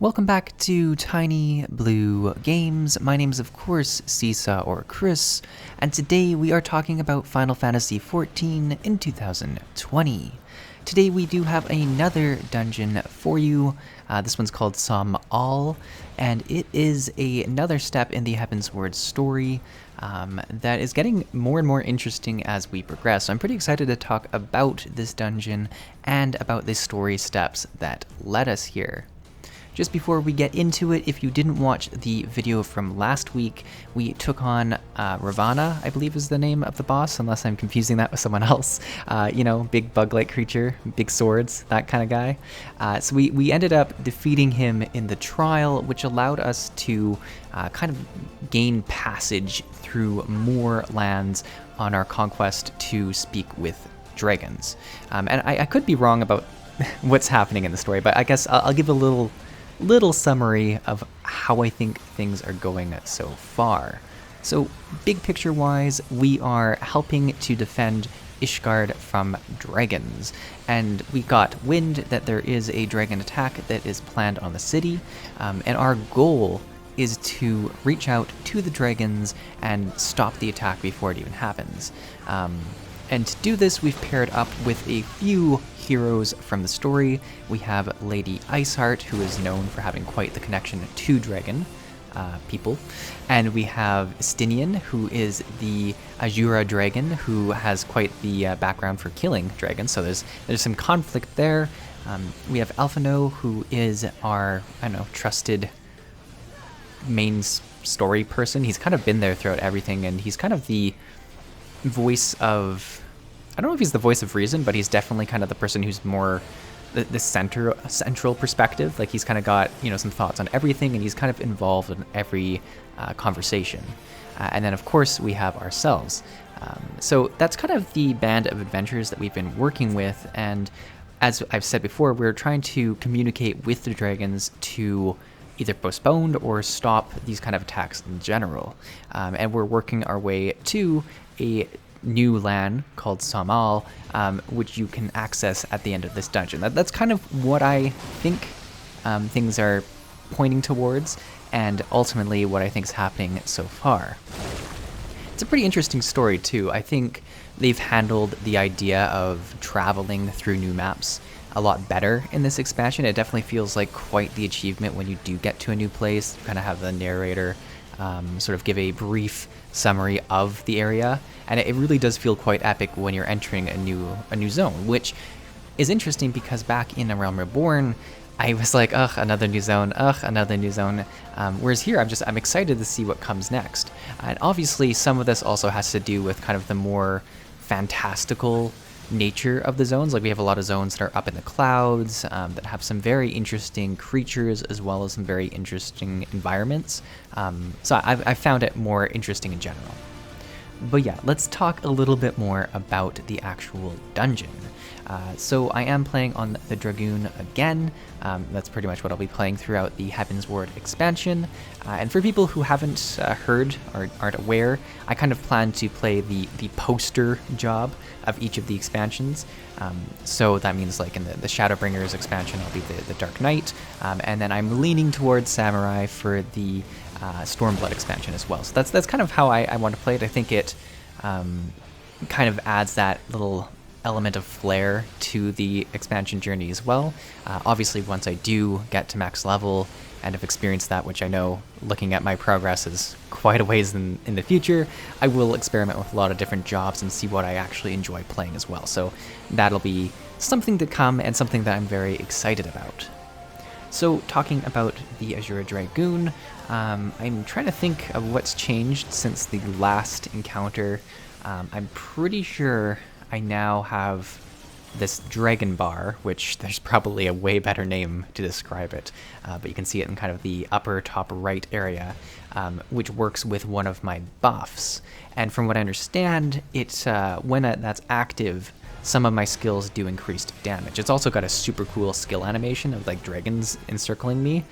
Welcome back to Tiny Blue Games. My name's of course Csaw or Chris, and today we are talking about Final Fantasy XIV in 2020. Today we do have another dungeon for you. This one's called Sohm, and it is another step in the Heavensward story that is getting more and more interesting as we progress. So I'm pretty excited to talk about this dungeon and about the story steps that led us here. Just before we get into it, if you didn't watch the video from last week, we took on Ravana, I believe is the name of the boss, unless I'm confusing that with someone else. Big bug-like creature, big swords, that kind of guy. So we ended up defeating him in the trial, which allowed us to kind of gain passage through more lands on our conquest to speak with dragons. And I could be wrong about what's happening in the story, but I guess I'll give a little summary of how I think things are going so far. So, big picture wise, we are helping to defend Ishgard from dragons, and we got wind that there is a dragon attack that is planned on the city, and our goal is to reach out to the dragons and stop the attack before it even happens. And to do this, we've paired up with a few heroes from the story. We have Lady Iceheart, who is known for having quite the connection to dragon people. And we have Stinian, who is the Azura dragon, who has quite the background for killing dragons. So there's some conflict there. We have Alphino, who is our, trusted main story person. He's kind of been there throughout everything, and he's kind of the voice of, I don't know if he's the voice of reason, but he's definitely kind of the person who's more the central perspective. Like, he's kind of got, some thoughts on everything, and he's kind of involved in every conversation. And then of course we have ourselves. So that's kind of the band of adventurers that we've been working with, and as I've said before, we're trying to communicate with the dragons to either postpone or stop these kind of attacks in general. And we're working our way to a new land called Sohm, which you can access at the end of this dungeon. That's kind of what I think things are pointing towards, and ultimately what I think is happening so far. It's a pretty interesting story too. I think they've handled the idea of traveling through new maps a lot better in this expansion. It definitely feels like quite the achievement when you do get to a new place. You kind of have the narrator sort of give a brief summary of the area, and it really does feel quite epic when you're entering a new zone, which is interesting because back in A Realm Reborn, I was like, ugh, another new zone, whereas here I'm excited to see what comes next. And obviously some of this also has to do with kind of the more fantastical nature of the zones. Like, we have a lot of zones that are up in the clouds, that have some very interesting creatures as well as some very interesting environments. So I found it more interesting in general. But yeah, let's talk a little bit more about the actual dungeon. So I am playing on the Dragoon again. That's pretty much what I'll be playing throughout the Heavensward expansion. And for people who haven't heard or aren't aware, I kind of plan to play the poster job of each of the expansions. So that means, like, in the Shadowbringers expansion, I'll be the Dark Knight, and then I'm leaning towards Samurai for the Stormblood expansion as well. So that's kind of how I want to play it. I think it kind of adds that little element of flair to the expansion journey as well. Obviously, once I do get to max level and have experienced that, which I know, looking at my progress, is quite a ways in the future, I will experiment with a lot of different jobs and see what I actually enjoy playing as well. So that'll be something to come, and something that I'm very excited about. So, talking about the Azura Dragoon, I'm trying to think of what's changed since the last encounter. I'm pretty sure I now have this dragon bar, which there's probably a way better name to describe it, but you can see it in kind of the upper top right area, which works with one of my buffs. And from what I understand, it's when that's active, some of my skills do increased damage. It's also got a super cool skill animation of, like, dragons encircling me,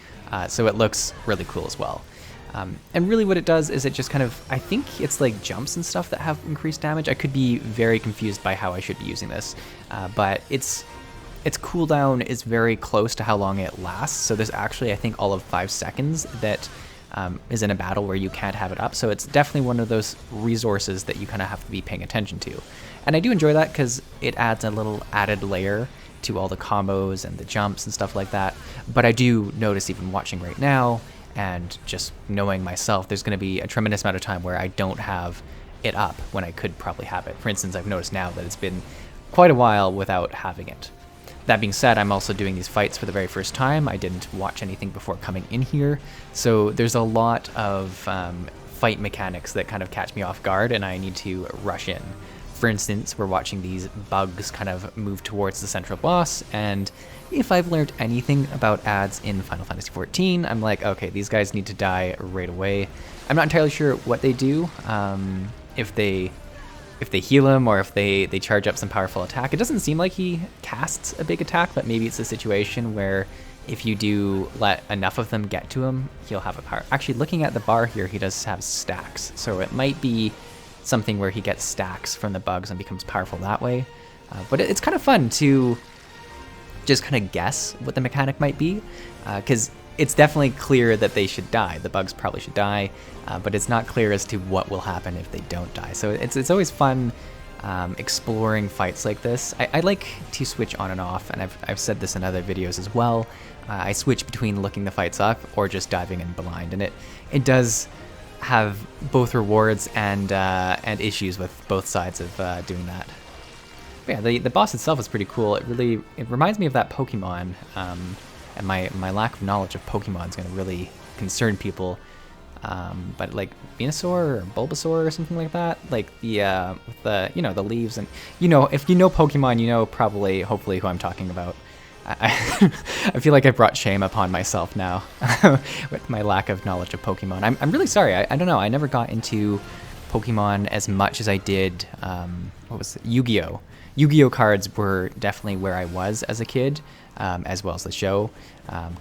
so it looks really cool as well. And really what it does is it just kind of, I think it's like jumps and stuff that have increased damage. I could be very confused by how I should be using this, but it's its cooldown is very close to how long it lasts. So there's actually, I think, all of 5 seconds that is in a battle where you can't have it up. So it's definitely one of those resources that you kind of have to be paying attention to. And I do enjoy that because it adds a little added layer to all the combos and the jumps and stuff like that. But I do notice, even watching right now and just knowing myself, there's going to be a tremendous amount of time where I don't have it up when I could probably have it. For instance, I've noticed now that it's been quite a while without having it. That being said, I'm also doing these fights for the very first time. I didn't watch anything before coming in here, so there's a lot of fight mechanics that kind of catch me off guard, and I need to rush in. For instance, we're watching these bugs kind of move towards the central boss, and if I've learned anything about ads in Final Fantasy XIV, I'm like, okay, these guys need to die right away. I'm not entirely sure what they do, if they heal him or if they charge up some powerful attack. It doesn't seem like he casts a big attack, but maybe it's a situation where if you do let enough of them get to him, he'll have a power. Actually, looking at the bar here, he does have stacks, so it might be something where he gets stacks from the bugs and becomes powerful that way. But it's kind of fun to just kind of guess what the mechanic might be, because it's definitely clear that they should die. The bugs probably should die, but it's not clear as to what will happen if they don't die. So it's always fun exploring fights like this. I like to switch on and off, and I've said this in other videos as well. I switch between looking the fights up or just diving in blind, and it does have both rewards and issues with both sides of doing that. But yeah, the boss itself is pretty cool. It reminds me of that Pokemon, and my lack of knowledge of Pokemon is going to really concern people. But like Venusaur or Bulbasaur or something like that, like the the leaves, and if you know Pokemon, hopefully who I'm talking about. I feel like I brought shame upon myself now with my lack of knowledge of Pokemon. I'm really sorry. I don't know. I never got into Pokemon as much as I did. What was it? Yu-Gi-Oh! Yu-Gi-Oh! Cards were definitely where I was as a kid, as well as the show.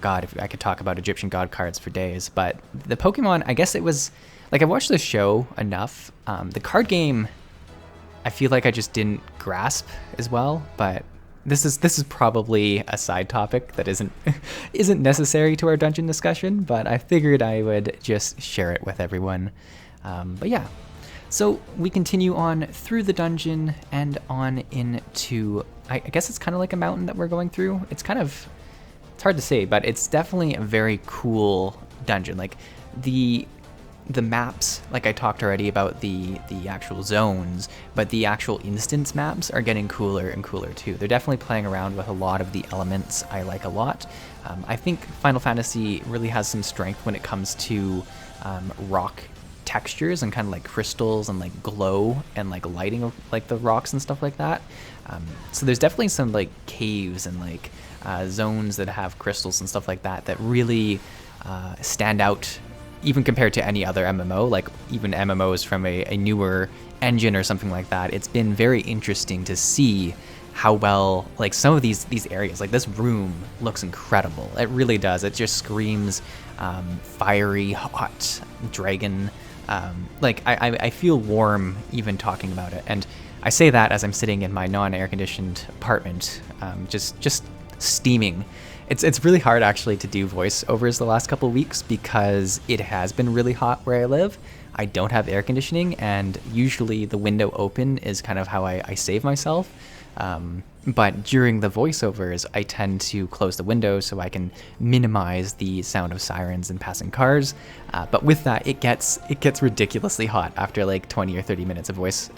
God, if I could talk about Egyptian god cards for days. But the Pokemon, I guess it was like I watched the show enough. The card game, I feel like I just didn't grasp as well. But this is probably a side topic that isn't necessary to our dungeon discussion. But I figured I would just share it with everyone. But yeah. So we continue on through the dungeon and on into, I guess it's kind of like a mountain that we're going through. It's hard to say, but it's definitely a very cool dungeon. Like the maps, like I talked already about the actual zones, but the actual instance maps are getting cooler and cooler too. They're definitely playing around with a lot of the elements I like a lot. I think Final Fantasy really has some strength when it comes to rock textures and kind of like crystals and like glow and like lighting of like the rocks and stuff like that. So there's definitely some like caves and like zones that have crystals and stuff like that really stand out even compared to any other MMO, like even MMOs from a newer engine or something like that. It's been very interesting to see how well like some of these areas, like this room looks incredible. It really does. It just screams fiery, hot dragon. Like I feel warm even talking about it, and I say that as I'm sitting in my non-air conditioned apartment, just steaming. It's really hard actually to do voiceovers the last couple of weeks because it has been really hot where I live. I don't have air conditioning, and usually the window open is kind of how I save myself. But during the voiceovers, I tend to close the window so I can minimize the sound of sirens and passing cars. But with that, it gets ridiculously hot after like 20 or 30 minutes of voice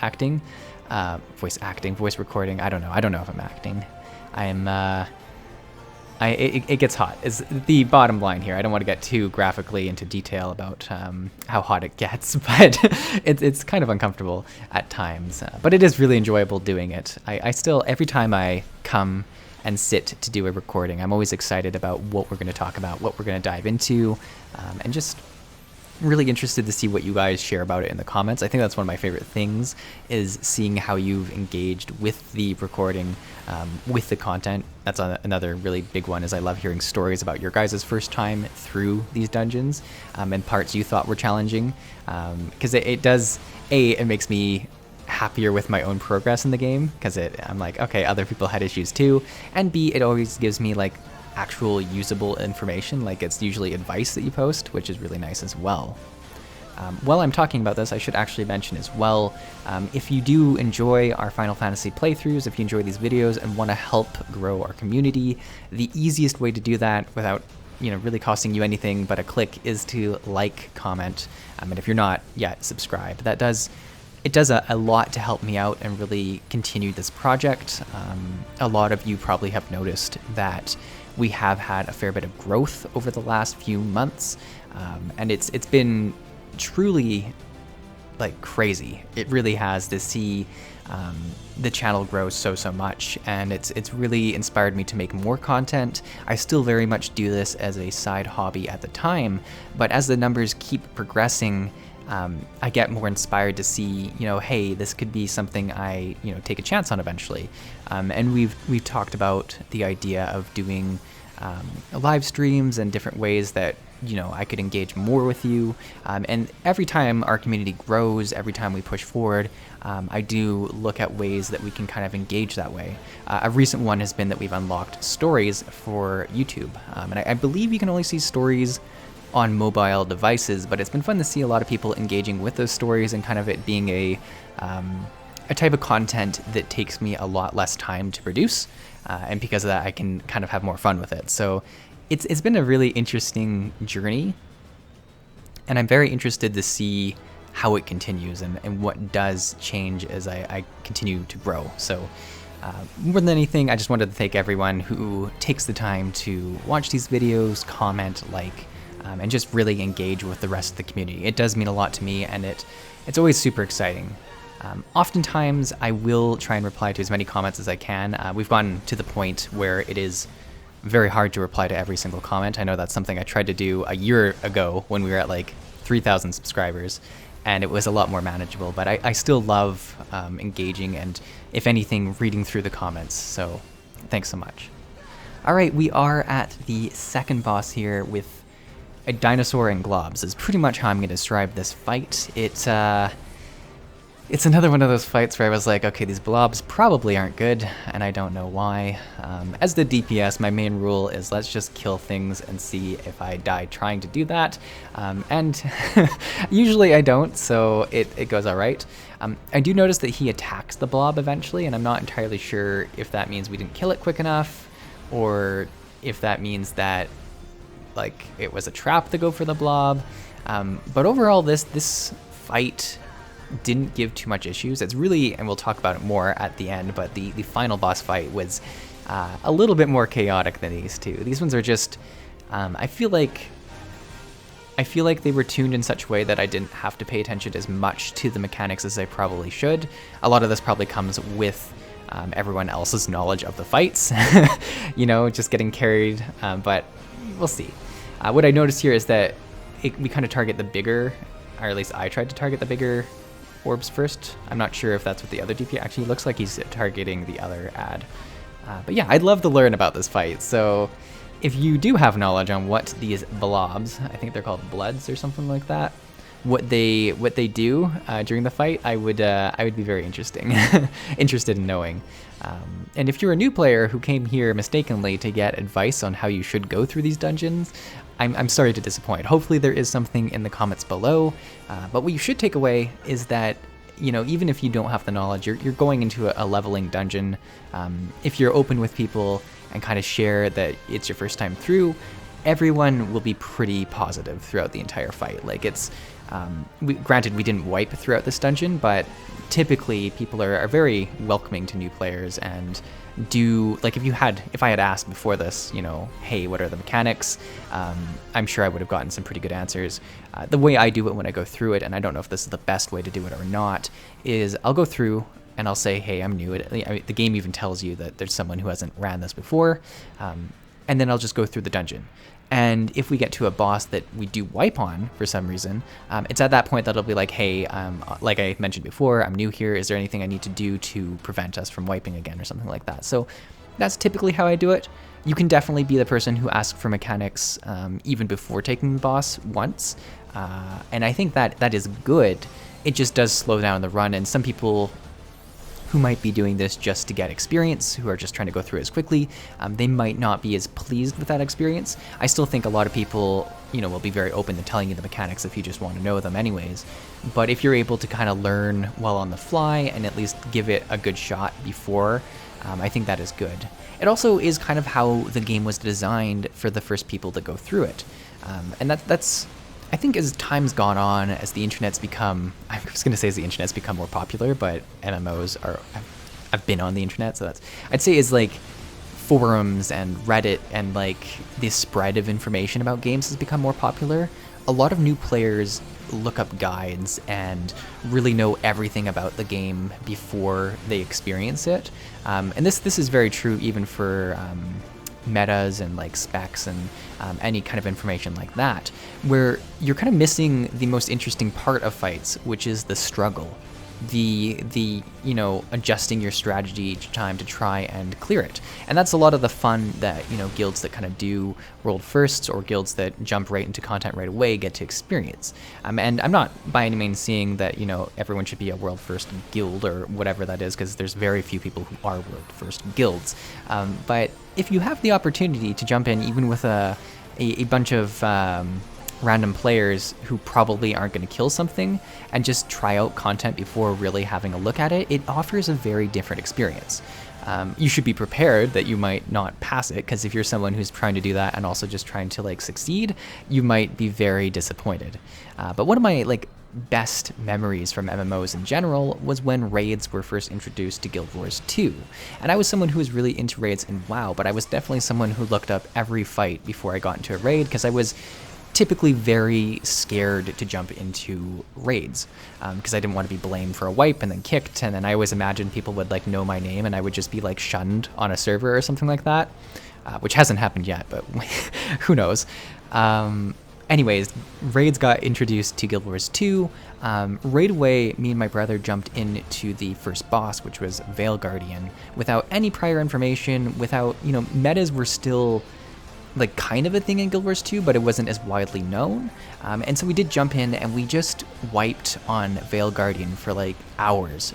recording. I don't know if I'm acting. It gets hot is the bottom line here. I don't want to get too graphically into detail about how hot it gets, but it's kind of uncomfortable at times. But it is really enjoyable doing it. I still, every time I come and sit to do a recording, I'm always excited about what we're going to talk about, what we're going to dive into, and just really interested to see what you guys share about it in the comments. I think that's one of my favorite things, is seeing how you've engaged with the recording, with the content. That's another really big one, is I love hearing stories about your guys' first time through these dungeons, and parts you thought were challenging, because it makes me happier with my own progress in the game, because I'm like, okay, other people had issues too, and B, it always gives me like actual usable information, like it's usually advice that you post, which is really nice as well. While I'm talking about this, I should actually mention as well, if you do enjoy our Final Fantasy playthroughs, if you enjoy these videos and want to help grow our community, the easiest way to do that without really costing you anything but a click is to like, comment, and if you're not yet, subscribe. It does a lot to help me out and really continue this project. A lot of you probably have noticed that we have had a fair bit of growth over the last few months, and it's been truly like crazy. It really has to see the channel grow so much, and it's really inspired me to make more content. I still very much do this as a side hobby at the time, but as the numbers keep progressing, I get more inspired to see, hey, this could be something I, take a chance on eventually. And we've talked about the idea of doing live streams and different ways that I could engage more with you. And every time our community grows, every time we push forward, I do look at ways that we can kind of engage that way. A recent one has been that we've unlocked stories for YouTube. And I believe you can only see stories on mobile devices, but it's been fun to see a lot of people engaging with those stories and kind of it being a type of content that takes me a lot less time to produce. And because of that, I can kind of have more fun with it. So it's been a really interesting journey, and I'm very interested to see how it continues and what does change as I continue to grow. So more than anything, I just wanted to thank everyone who takes the time to watch these videos, comment, like, and just really engage with the rest of the community. It does mean a lot to me, and it's always super exciting. Oftentimes, I will try and reply to as many comments as I can. We've gotten to the point where it is very hard to reply to every single comment. I know that's something I tried to do a year ago when we were at like 3,000 subscribers, and it was a lot more manageable, but I still love engaging and, if anything, reading through the comments, so thanks so much. All right, we are at the second boss here with a dinosaur and globs is pretty much how I'm going to describe this fight. It's another one of those fights where I was like, okay, these blobs probably aren't good, and I don't know why. As the DPS, my main rule is let's just kill things and see if I die trying to do that, and usually I don't, so it goes all right. I do notice that he attacks the blob eventually, and I'm not entirely sure if that means we didn't kill it quick enough, or if that means that like it was a trap to go for the blob. But overall, this fight didn't give too much issues. It's really, and we'll talk about it more at the end, but the final boss fight was a little bit more chaotic than these two. These ones are just, I feel like they were tuned in such a way that I didn't have to pay attention as much to the mechanics as I probably should. A lot of this probably comes with everyone else's knowledge of the fights, just getting carried, but we'll see. What I noticed here is that we kind of target the bigger, or at least I tried to target the bigger orbs first. I'm not sure if that's what the other DP, actually looks like he's targeting the other ad. But yeah, I'd love to learn about this fight. So if you do have knowledge on what these blobs, I think they're called bloods or something like that, what they do during the fight, I would be very interested in knowing. And if you're a new player who came here mistakenly to get advice on how you should go through these dungeons, I'm sorry to disappoint. Hopefully there is something in the comments below, but what you should take away is that, even if you don't have the knowledge, you're going into a leveling dungeon. If you're open with people and kind of share that it's your first time through, everyone will be pretty positive throughout the entire fight. Like granted, we didn't wipe throughout this dungeon, but typically people are very welcoming to new players and do, like, if I had asked before this, hey, what are the mechanics? I'm sure I would have gotten some pretty good answers. The way I do it when I go through it, and I don't know if this is the best way to do it or not, is I'll go through and I'll say, hey, I'm new. The game even tells you that there's someone who hasn't ran this before, and then I'll just go through the dungeon. And if we get to a boss that we do wipe on for some reason, it's at that point that it'll be like, hey, like I mentioned before, I'm new here. Is there anything I need to do to prevent us from wiping again or something like that? So that's typically how I do it. You can definitely be the person who asks for mechanics even before taking the boss once, and I think that is good. It just does slow down the run, and some people who might be doing this just to get experience, who are just trying to go through it as quickly, they might not be as pleased with that experience. I still think a lot of people, will be very open to telling you the mechanics if you just want to know them anyways. But if you're able to kind of learn well on the fly and at least give it a good shot before, I think that is good. It also is kind of how the game was designed for the first people to go through it. And that's I think as time's gone on, as the internet's become, I was going to say as the internet's become more popular, but MMOs I've been on the internet, so I'd say is like forums and Reddit and like the spread of information about games has become more popular. A lot of new players look up guides and really know everything about the game before they experience it. And this is very true even for metas and like specs and any kind of information like that, where you're kind of missing the most interesting part of fights, which is the struggle, the adjusting your strategy each time to try and clear it. And that's a lot of the fun that guilds that kind of do world firsts or guilds that jump right into content right away get to experience. And I'm not by any means saying that everyone should be a world first guild or whatever that is, because there's very few people who are world first guilds. But if you have the opportunity to jump in even with a bunch of random players who probably aren't going to kill something and just try out content before really having a look at it, it offers a very different experience. You should be prepared that you might not pass it, because if you're someone who's trying to do that and also just trying to like succeed, you might be very disappointed. But one of my best memories from MMOs in general was when raids were first introduced to Guild Wars 2. And I was someone who was really into raids in WoW, but I was definitely someone who looked up every fight before I got into a raid, because I was typically very scared to jump into raids, because I didn't want to be blamed for a wipe and then kicked, and then I always imagined people would know my name and I would just be shunned on a server or something like that, which hasn't happened yet, but who knows. Anyways, raids got introduced to Guild Wars 2. Right away, me and my brother jumped into the first boss, which was Veil Guardian, without any prior information, without, metas were still kind of a thing in Guild Wars 2, but it wasn't as widely known. And so we did jump in and we just wiped on Veil Guardian for hours.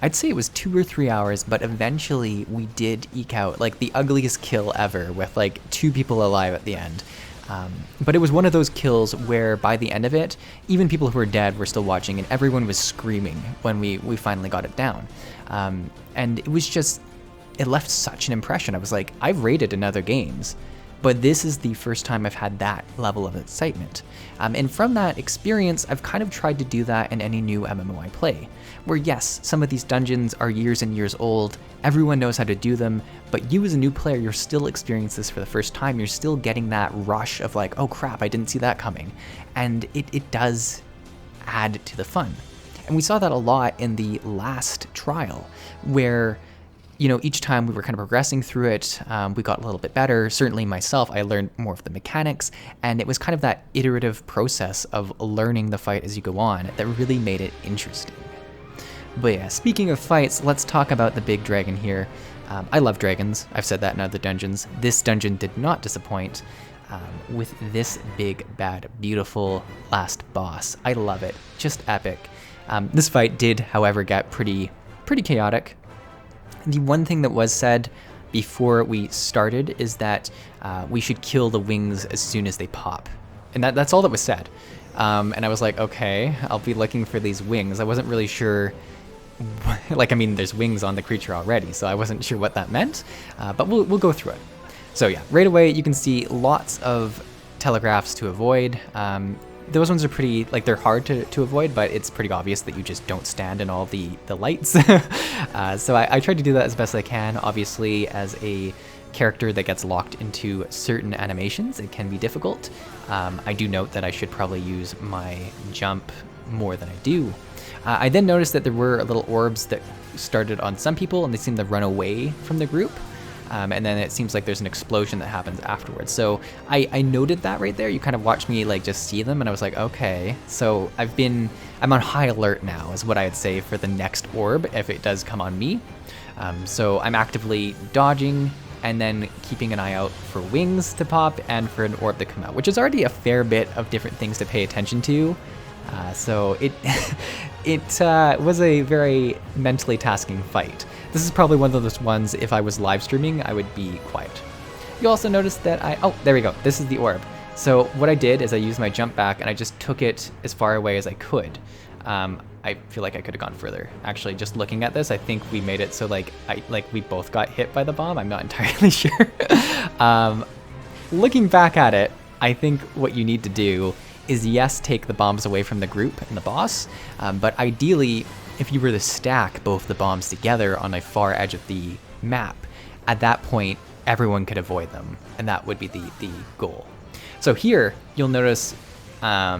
I'd say it was 2 or 3 hours, but eventually we did eke out the ugliest kill ever with 2 people alive at the end. But it was one of those kills where by the end of it, even people who were dead were still watching and everyone was screaming when we finally got it down. And it was just, it left such an impression. I was like, I've raided in other games, but this is the first time I've had that level of excitement. And from that experience, I've kind of tried to do that in any new MMO I play, where yes, some of these dungeons are years and years old, everyone knows how to do them, but you as a new player, you're still experiencing this for the first time, you're still getting that rush of oh crap, I didn't see that coming. And it does add to the fun. And we saw that a lot in the last trial, where each time we were kind of progressing through it, we got a little bit better. Certainly myself, I learned more of the mechanics, and it was kind of that iterative process of learning the fight as you go on that really made it interesting. But yeah, speaking of fights, let's talk about the big dragon here. I love dragons. I've said that in other dungeons. This dungeon did not disappoint with this big, bad, beautiful last boss. I love it. Just epic. This fight did, however, get pretty chaotic. The one thing that was said before we started is that we should kill the wings as soon as they pop. And that's all that was said. And I was like, okay, I'll be looking for these wings. I wasn't really sure, there's wings on the creature already, so I wasn't sure what that meant, but we'll go through it. So yeah, right away you can see lots of telegraphs to avoid. Those ones are pretty, they're hard to avoid, but it's pretty obvious that you just don't stand in all the lights. So I tried to do that as best I can. Obviously, as a character that gets locked into certain animations, it can be difficult. I do note that I should probably use my jump more than I do. I then noticed that there were little orbs that started on some people, and they seemed to run away from the group. And then it seems like there's an explosion that happens afterwards. So I noted that right there. You kind of watched me just see them, and I was like, okay. So I'm on high alert now, is what I'd say, for the next orb if it does come on me. So I'm actively dodging, and then keeping an eye out for wings to pop and for an orb to come out, which is already a fair bit of different things to pay attention to. So it was a very mentally tasking fight. This is probably one of those ones, if I was live streaming, I would be quiet. You also notice that oh, there we go. This is the orb. So what I did is I used my jump back and I just took it as far away as I could. I feel like I could have gone further. Actually, just looking at this, I think we made it so like we both got hit by the bomb. I'm not entirely sure. Looking back at it, I think what you need to do is, yes, take the bombs away from the group and the boss, but ideally, if you were to stack both the bombs together on a far edge of the map, at that point, everyone could avoid them, and that would be the goal. So here, you'll notice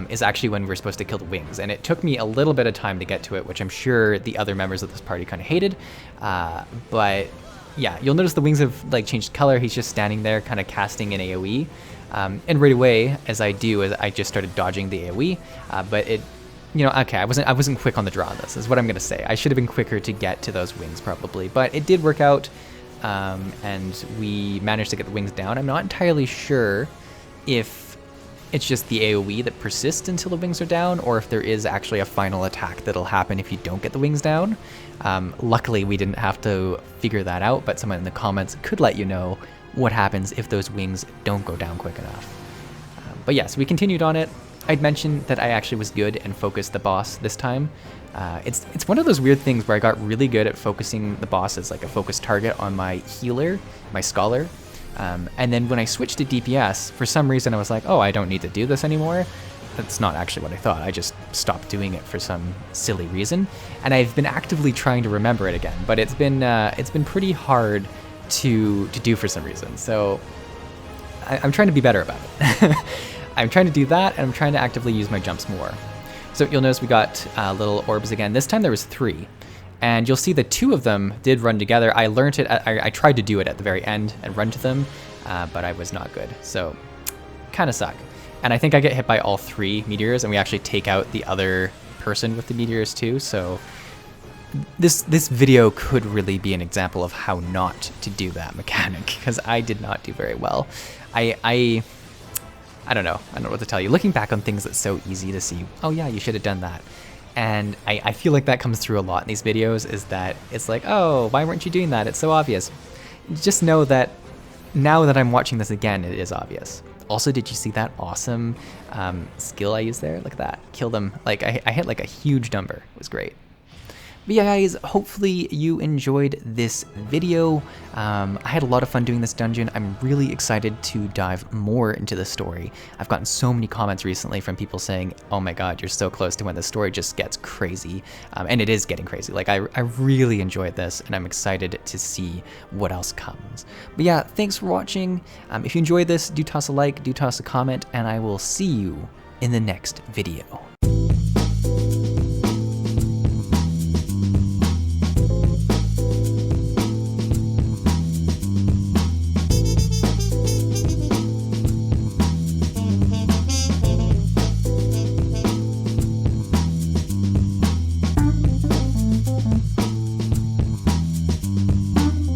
is actually when we're supposed to kill the wings, and it took me a little bit of time to get to it, which I'm sure the other members of this party kind of hated, but yeah, you'll notice the wings have like changed color. He's just standing there kind of casting an AoE, and right away, as I just started dodging the AoE, but it, you know, okay, I wasn't quick on the draw on this, is what I'm gonna say. I should have been quicker to get to those wings probably, but it did work out, and we managed to get the wings down. I'm not entirely sure if it's just the AoE that persists until the wings are down, or if there is actually a final attack that'll happen if you don't get the wings down. Luckily, we didn't have to figure that out, but someone in the comments could let you know what happens if those wings don't go down quick enough. But yeah, so we continued on it. I'd mentioned that I actually was good and focused the boss this time. It's one of those weird things where I got really good at focusing the boss as like a focused target on my healer, my scholar. And then when I switched to DPS, for some reason I was like, oh, I don't need to do this anymore. That's not actually what I thought. I just stopped doing it for some silly reason. And I've been actively trying to remember it again, but it's been pretty hard to do for some reason. So I'm trying to be better about it. I'm trying to do that, and I'm trying to actively use my jumps more. So you'll notice we got little orbs again. This time there was 3. And you'll see the 2 of them did run together. I learned it, I tried to do it at the very end and run to them, but I was not good. So, kind of suck. And I think I get hit by all 3 meteors, and we actually take out the other person with the meteors too. So, this video could really be an example of how not to do that mechanic, because I did not do very well. I don't know what to tell you. Looking back on things, it's so easy to see, oh yeah, you should have done that. And I feel like that comes through a lot in these videos, is that it's like, oh, why weren't you doing that? It's so obvious. Just know that now that I'm watching this again, it is obvious. Also, did you see that awesome skill I used there? Look at that. Killed him. Like, I hit like a huge number. It was great. But yeah, guys, hopefully you enjoyed this video. I had a lot of fun doing this dungeon. I'm really excited to dive more into the story. I've gotten so many comments recently from people saying, oh my god, you're so close to when the story just gets crazy. And it is getting crazy. Like, I really enjoyed this, and I'm excited to see what else comes. But yeah, thanks for watching. If you enjoyed this, do toss a like, do toss a comment, and I will see you in the next video.